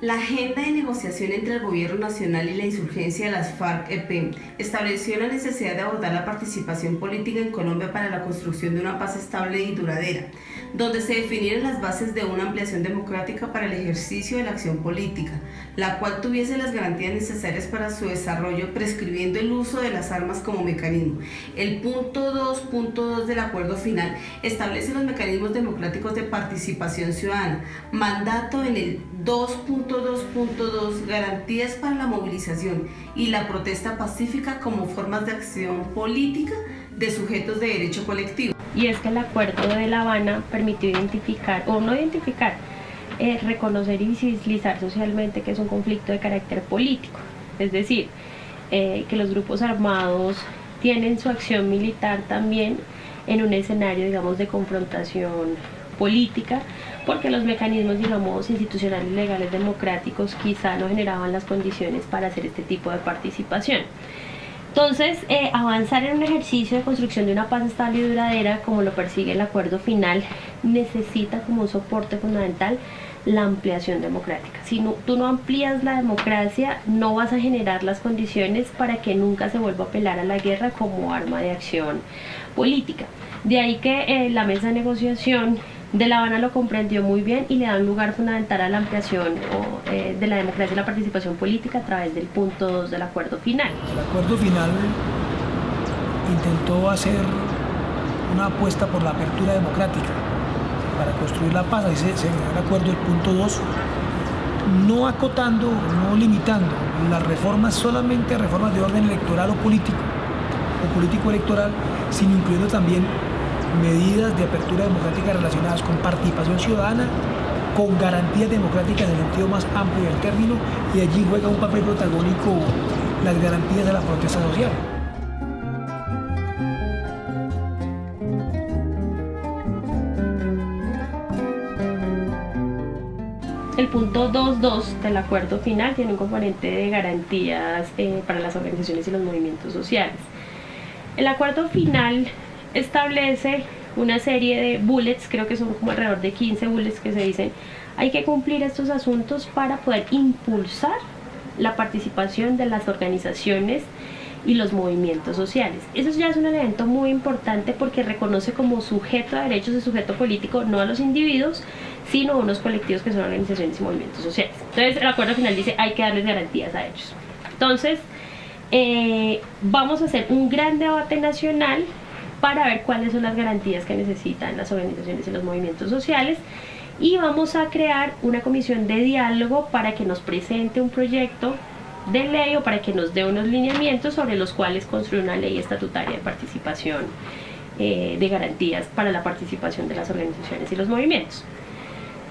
La agenda de negociación entre el Gobierno Nacional y la insurgencia de las FARC-EP estableció la necesidad de abordar la participación política en Colombia para la construcción de una paz estable y duradera, donde se definieran las bases de una ampliación democrática para el ejercicio de la acción política, la cual tuviese las garantías necesarias para su desarrollo, prescribiendo el uso de las armas como mecanismo. El punto 2.2 del acuerdo final establece los mecanismos democráticos de participación ciudadana, mandato en el 2.2.2, garantías para la movilización y la protesta pacífica como formas de acción política de sujetos de derecho colectivo. Y es que el Acuerdo de La Habana permitió identificar, o no identificar, reconocer y visibilizar socialmente que es un conflicto de carácter político, es decir, que los grupos armados tienen su acción militar también en un escenario, digamos, de confrontación política, porque los mecanismos, digamos, institucionales, legales, democráticos quizá no generaban las condiciones para hacer este tipo de participación. Entonces, avanzar en un ejercicio de construcción de una paz estable y duradera, como lo persigue el acuerdo final, necesita como un soporte fundamental la ampliación democrática. Si tú no amplías la democracia, no vas a generar las condiciones para que nunca se vuelva a apelar a la guerra como arma de acción política. De ahí que la mesa de negociación de La Habana lo comprendió muy bien y le da un lugar fundamental a la ampliación de la democracia y la participación política a través del punto 2 del acuerdo final. El acuerdo final intentó hacer una apuesta por la apertura democrática para construir la paz. Ahí se dio el acuerdo, el punto 2, no acotando, no limitando las reformas solamente a reformas de orden electoral o político-electoral, sino incluyendo también medidas de apertura democrática relacionadas con participación ciudadana, con garantías democráticas en el sentido más amplio del término, y allí juega un papel protagónico las garantías de la protesta social. El punto 2.2 del acuerdo final tiene un componente de garantías para las organizaciones y los movimientos sociales. El acuerdo final establece una serie de bullets, creo que son como alrededor de 15 bullets que se dicen, hay que cumplir estos asuntos para poder impulsar la participación de las organizaciones y los movimientos sociales. Eso ya es un elemento muy importante porque reconoce como sujeto de derechos y sujeto político no a los individuos, sino a unos colectivos que son organizaciones y movimientos sociales. Entonces el acuerdo final dice hay que darles garantías a ellos. Entonces vamos a hacer un gran debate nacional para ver cuáles son las garantías que necesitan las organizaciones y los movimientos sociales, y vamos a crear una comisión de diálogo para que nos presente un proyecto de ley o para que nos dé unos lineamientos sobre los cuales construir una ley estatutaria de participación, de garantías para la participación de las organizaciones y los movimientos.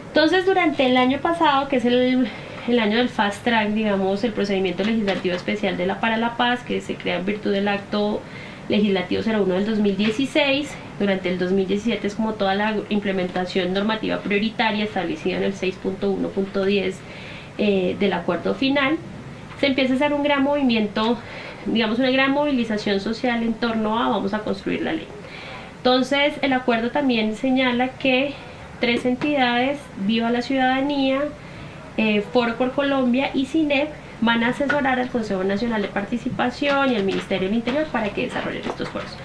Entonces, durante el año pasado, que es el año del Fast Track, digamos, el procedimiento legislativo especial para la paz, que se crea en virtud del acto legislativo 01 del 2016, durante el 2017 es como toda la implementación normativa prioritaria establecida en el 6.1.10 del acuerdo final, se empieza a hacer un gran movimiento, digamos una gran movilización social en torno a vamos a construir la ley. Entonces el acuerdo también señala que 3 entidades, Viva la Ciudadanía, Foro por Colombia y CINEP, van a asesorar al Consejo Nacional de Participación y al Ministerio del Interior para que desarrollen estos foros.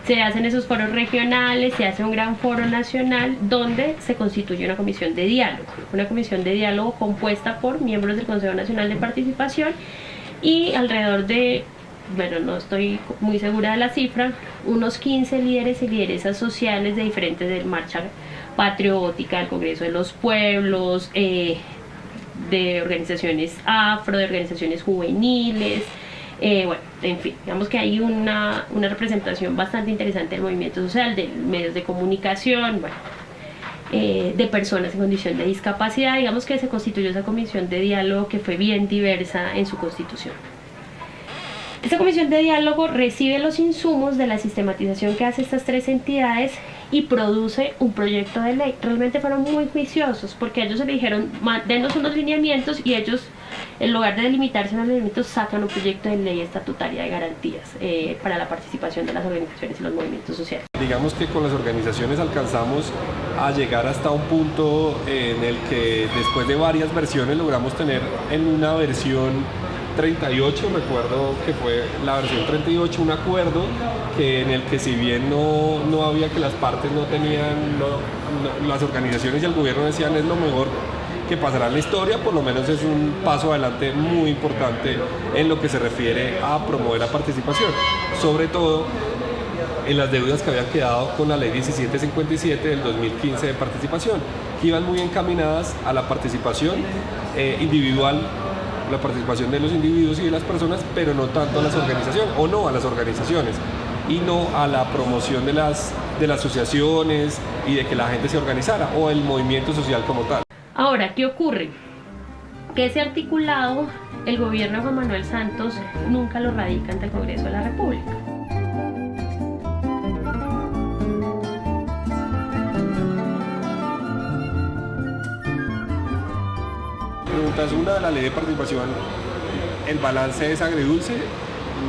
Se hacen esos foros regionales, se hace un gran foro nacional donde se constituye una comisión de diálogo compuesta por miembros del Consejo Nacional de Participación y alrededor de, bueno, no estoy muy segura de la cifra, unos 15 líderes y lideresas sociales de diferentes, de Marcha Patriótica, del Congreso de los Pueblos, de organizaciones afro, de organizaciones juveniles, bueno, en fin, digamos que hay una representación bastante interesante del movimiento social, de medios de comunicación, bueno, de personas en condición de discapacidad. Digamos que se constituyó esa comisión de diálogo que fue bien diversa en su constitución. Esta comisión de diálogo recibe los insumos de la sistematización que hace estas 3 entidades y produce un proyecto de ley. Realmente fueron muy juiciosos porque ellos se le dijeron, denos unos lineamientos, y ellos, en lugar de delimitarse en los lineamientos, sacan un proyecto de ley estatutaria de garantías para la participación de las organizaciones y los movimientos sociales. Digamos que con las organizaciones alcanzamos a llegar hasta un punto en el que después de varias versiones logramos tener en una versión 38, recuerdo que fue la versión 38, un acuerdo en el que si bien no había que las partes no tenían, las organizaciones y el gobierno decían es lo mejor que pasará en la historia, por lo menos es un paso adelante muy importante en lo que se refiere a promover la participación, sobre todo en las deudas que habían quedado con la ley 1757 del 2015 de participación, que iban muy encaminadas a la participación individual, la participación de los individuos y de las personas, pero no tanto a las organizaciones, o no a las organizaciones, y no a la promoción de las asociaciones y de que la gente se organizara, o el movimiento social como tal. Ahora, ¿qué ocurre? Que ese articulado, el gobierno de Juan Manuel Santos nunca lo radica ante el Congreso de la República. Preguntas una de la ley de participación, el balance es agridulce,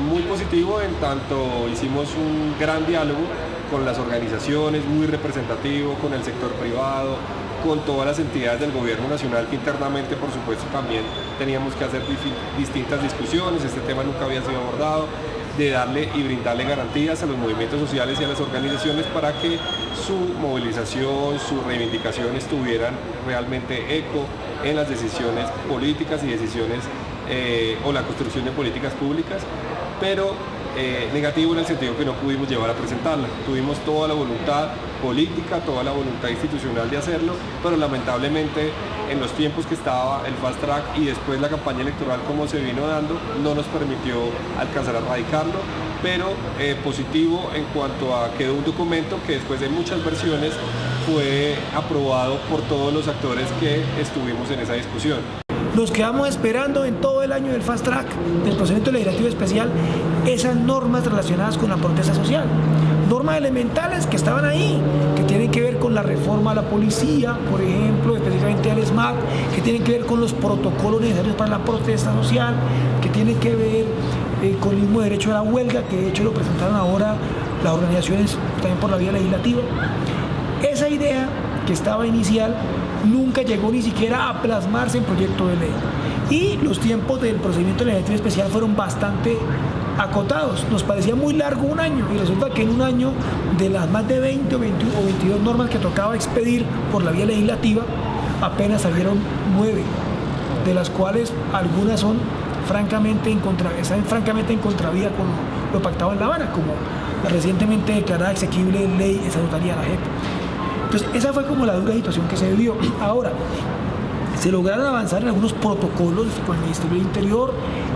muy positivo en tanto hicimos un gran diálogo con las organizaciones, muy representativo, con el sector privado, con todas las entidades del gobierno nacional que internamente por supuesto también teníamos que hacer distintas discusiones, este tema nunca había sido abordado, de darle y brindarle garantías a los movimientos sociales y a las organizaciones para que su movilización, sus reivindicaciones tuvieran realmente eco en las decisiones políticas y decisiones o la construcción de políticas públicas, pero negativo en el sentido que no pudimos llevar a presentarla. Tuvimos toda la voluntad política, toda la voluntad institucional de hacerlo, pero lamentablemente en los tiempos que estaba el fast track y después la campaña electoral como se vino dando, no nos permitió alcanzar a radicarlo, pero positivo en cuanto a quedó un documento que después de muchas versiones fue aprobado por todos los actores que estuvimos en esa discusión. Nos quedamos esperando en todo el año del fast track, del procedimiento legislativo especial, esas normas relacionadas con la protesta social. Normas elementales que estaban ahí, que tienen que ver con la reforma a la policía, por ejemplo, específicamente al SMAT, que tienen que ver con los protocolos necesarios para la protesta social, que tienen que ver con el mismo derecho a la huelga, que de hecho lo presentaron ahora las organizaciones también por la vía legislativa. Esa idea que estaba inicial nunca llegó ni siquiera a plasmarse en proyecto de ley. Y los tiempos del procedimiento legislativo especial fueron bastante acotados. Nos parecía muy largo un año y resulta que en un año de las más de 20 o 21 o 22 normas que tocaba expedir por la vía legislativa, apenas salieron 9, de las cuales algunas son están francamente en contravía con lo pactado en La Habana, como la recientemente declarada exequible ley estatutaria de la JEP. Entonces esa fue como la dura situación que se vivió. Ahora, se lograron avanzar en algunos protocolos con el Ministerio del Interior,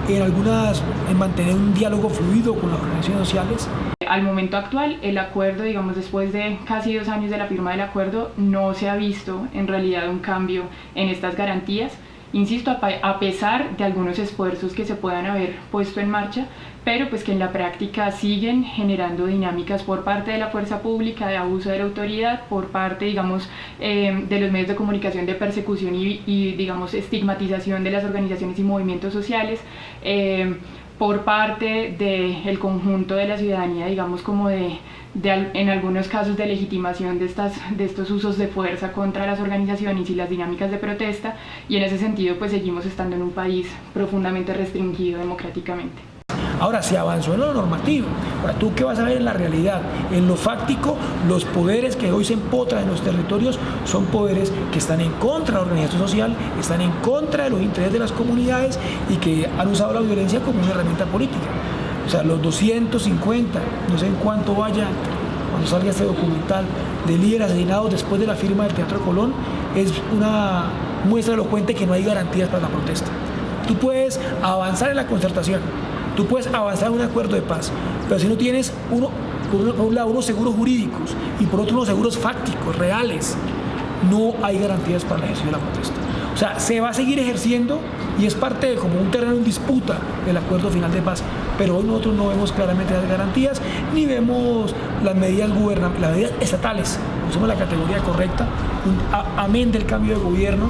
en mantener un diálogo fluido con las organizaciones sociales. Al momento actual, el acuerdo, digamos, después de casi 2 años de la firma del acuerdo, no se ha visto en realidad un cambio en estas garantías. Insisto, a pesar de algunos esfuerzos que se puedan haber puesto en marcha, pero pues que en la práctica siguen generando dinámicas por parte de la fuerza pública de abuso de la autoridad, por parte, digamos, de los medios de comunicación de persecución y digamos, estigmatización de las organizaciones y movimientos sociales, por parte del conjunto de la ciudadanía, digamos, como en algunos casos de legitimación de estos usos de fuerza contra las organizaciones y las dinámicas de protesta, y en ese sentido pues seguimos estando en un país profundamente restringido democráticamente. Ahora se avanzó en lo normativo. Ahora, ¿tú qué vas a ver en la realidad? En lo fáctico, los poderes que hoy se empotran en los territorios son poderes que están en contra de la organización social, están en contra de los intereses de las comunidades y que han usado la violencia como una herramienta política. O sea, los 250, no sé en cuánto vayan, cuando salga este documental, de líderes asesinados después de la firma del Teatro Colón, es una muestra elocuente que no hay garantías para la protesta. Tú puedes avanzar en la concertación, tú puedes avanzar en un acuerdo de paz, pero si no tienes por un lado unos seguros jurídicos y por otro unos seguros fácticos, reales, no hay garantías para el ejercicio de la protesta. O sea, se va a seguir ejerciendo y es parte de como un terreno en disputa del acuerdo final de paz, pero hoy nosotros no vemos claramente las garantías ni vemos las medidas las medidas estatales, usamos la categoría correcta, amén del cambio de gobierno.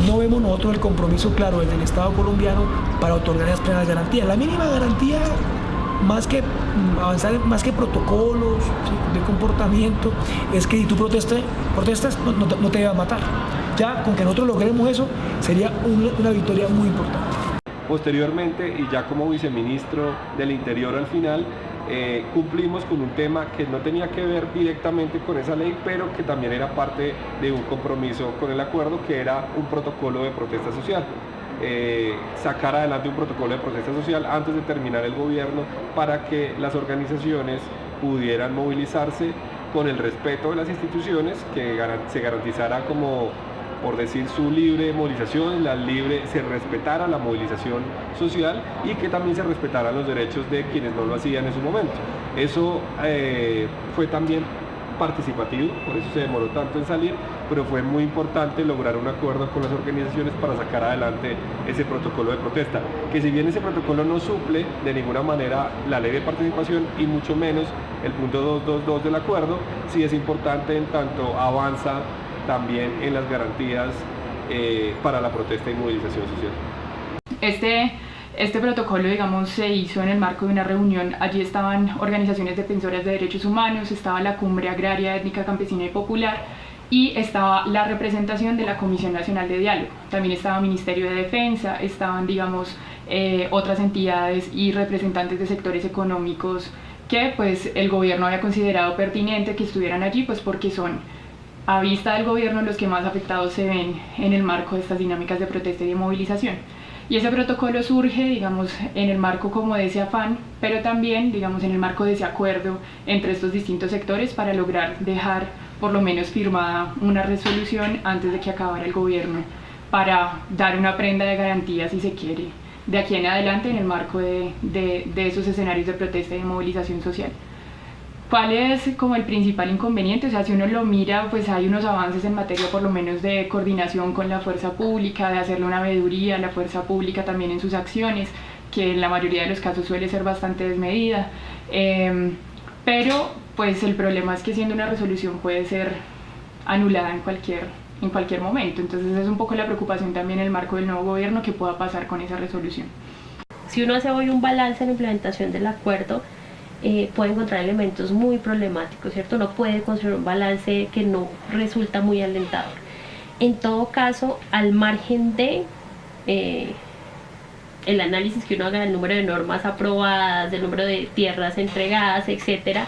No vemos nosotros el compromiso claro del Estado colombiano para otorgar esas plenas garantías. La mínima garantía más que avanzar, más que protocolos, ¿sí?, de comportamiento, es que si tú protestas no te va a matar. Ya con que nosotros logremos eso sería una victoria muy importante. Posteriormente, y ya como viceministro del Interior al final, cumplimos con un tema que no tenía que ver directamente con esa ley, pero que también era parte de un compromiso con el acuerdo, que era un protocolo de protesta social. Sacar adelante un protocolo de protesta social antes de terminar el gobierno para que las organizaciones pudieran movilizarse con el respeto de las instituciones, que se garantizara, como por decir, su libre movilización, se respetara la movilización social y que también se respetaran los derechos de quienes no lo hacían en su momento. Eso fue también participativo, por eso se demoró tanto en salir, pero fue muy importante lograr un acuerdo con las organizaciones para sacar adelante ese protocolo de protesta, que si bien ese protocolo no suple de ninguna manera la ley de participación y mucho menos el punto 222 del acuerdo, sí es importante en tanto avanza también en las garantías para la protesta y movilización social. Este protocolo, digamos, se hizo en el marco de una reunión. Allí estaban organizaciones defensoras de derechos humanos, estaba la Cumbre Agraria, Étnica, Campesina y Popular, y estaba la representación de la Comisión Nacional de Diálogo. También estaba Ministerio de Defensa, estaban, digamos, otras entidades y representantes de sectores económicos que pues el gobierno había considerado pertinente que estuvieran allí, pues porque son, a vista del gobierno, los que más afectados se ven en el marco de estas dinámicas de protesta y de movilización. Y ese protocolo surge, digamos, en el marco como de ese afán, pero también, digamos, en el marco de ese acuerdo entre estos distintos sectores para lograr dejar por lo menos firmada una resolución antes de que acabara el gobierno, para dar una prenda de garantía, si se quiere, de aquí en adelante en el marco de esos escenarios de protesta y de movilización social. ¿Cuál es como el principal inconveniente? O sea, si uno lo mira, pues hay unos avances en materia por lo menos de coordinación con la fuerza pública, de hacerle una veeduría a la fuerza pública también en sus acciones, que en la mayoría de los casos suele ser bastante desmedida. Pero pues el problema es que siendo una resolución puede ser anulada en cualquier momento. Entonces es un poco la preocupación también en el marco del nuevo gobierno que pueda pasar con esa resolución. Si uno hace hoy un balance en la implementación del acuerdo, puede encontrar elementos muy problemáticos, ¿cierto? No puede construir un balance que no resulta muy alentador. En todo caso, al margen de el análisis que uno haga del número de normas aprobadas, del número de tierras entregadas, etcétera,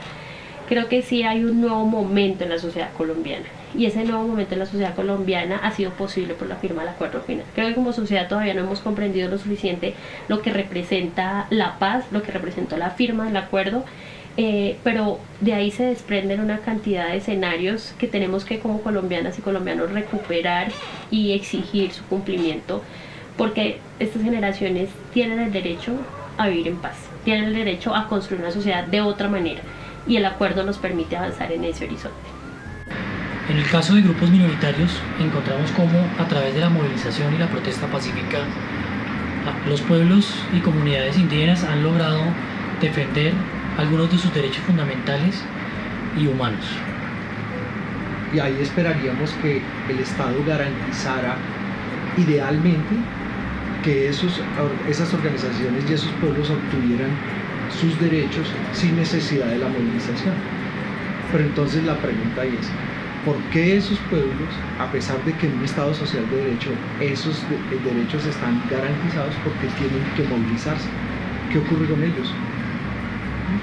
creo que sí hay un nuevo momento en la sociedad colombiana, y ese nuevo momento en la sociedad colombiana ha sido posible por la firma del acuerdo final. Creo que como sociedad todavía no hemos comprendido lo suficiente lo que representa la paz, lo que representó la firma del acuerdo, pero de ahí se desprenden una cantidad de escenarios que tenemos que como colombianas y colombianos recuperar y exigir su cumplimiento, porque estas generaciones tienen el derecho a vivir en paz, tienen el derecho a construir una sociedad de otra manera, y el acuerdo nos permite avanzar en ese horizonte. En el caso de grupos minoritarios, encontramos cómo a través de la movilización y la protesta pacífica, los pueblos y comunidades indígenas han logrado defender algunos de sus derechos fundamentales y humanos. Y ahí esperaríamos que el Estado garantizara idealmente que esas organizaciones y esos pueblos obtuvieran sus derechos sin necesidad de la movilización. Pero entonces la pregunta es, ¿por qué esos pueblos, a pesar de que en un Estado social de derecho esos derechos están garantizados, por qué tienen que movilizarse? ¿Qué ocurre con ellos?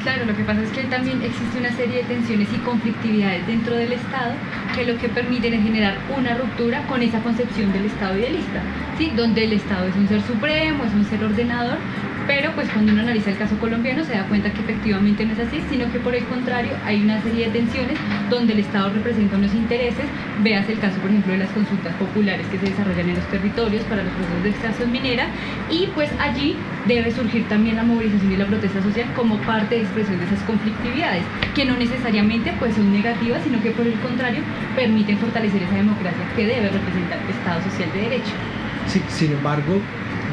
Claro, lo que pasa es que también existe una serie de tensiones y conflictividades dentro del Estado que lo que permiten es generar una ruptura con esa concepción del Estado idealista, ¿sí? Donde el Estado es un ser supremo, es un ser ordenador, pero pues cuando uno analiza el caso colombiano se da cuenta que efectivamente no es así, sino que por el contrario hay una serie de tensiones donde el Estado representa unos intereses. Veas el caso, por ejemplo, de las consultas populares que se desarrollan en los territorios para los procesos de extracción minera, y pues allí debe surgir también la movilización y la protesta social como parte de expresión de esas conflictividades, que no necesariamente pues son negativas, sino que por el contrario permiten fortalecer esa democracia que debe representar el Estado social de derecho. Sí, sin embargo,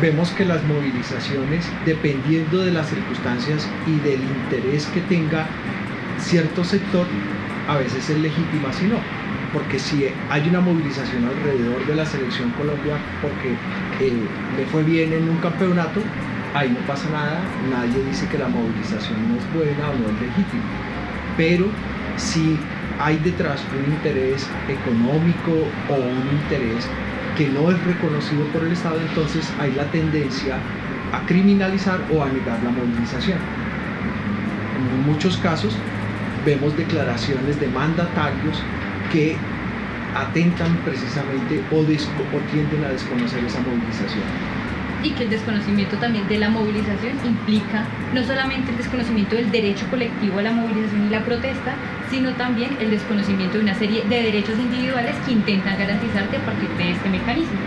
vemos que las movilizaciones, dependiendo de las circunstancias y del interés que tenga cierto sector, a veces es legítima, si no. Porque si hay una movilización alrededor de la selección Colombia porque le fue bien en un campeonato, ahí no pasa nada, nadie dice que la movilización no es buena o no es legítima, pero si hay detrás un interés económico o un interés que no es reconocido por el Estado, entonces hay la tendencia a criminalizar o a negar la movilización. En muchos casos vemos declaraciones de mandatarios que atentan precisamente o tienden a desconocer esa movilización. Y que el desconocimiento también de la movilización implica no solamente el desconocimiento del derecho colectivo a la movilización y la protesta, sino también el desconocimiento de una serie de derechos individuales que intentan garantizarte a partir de este mecanismo.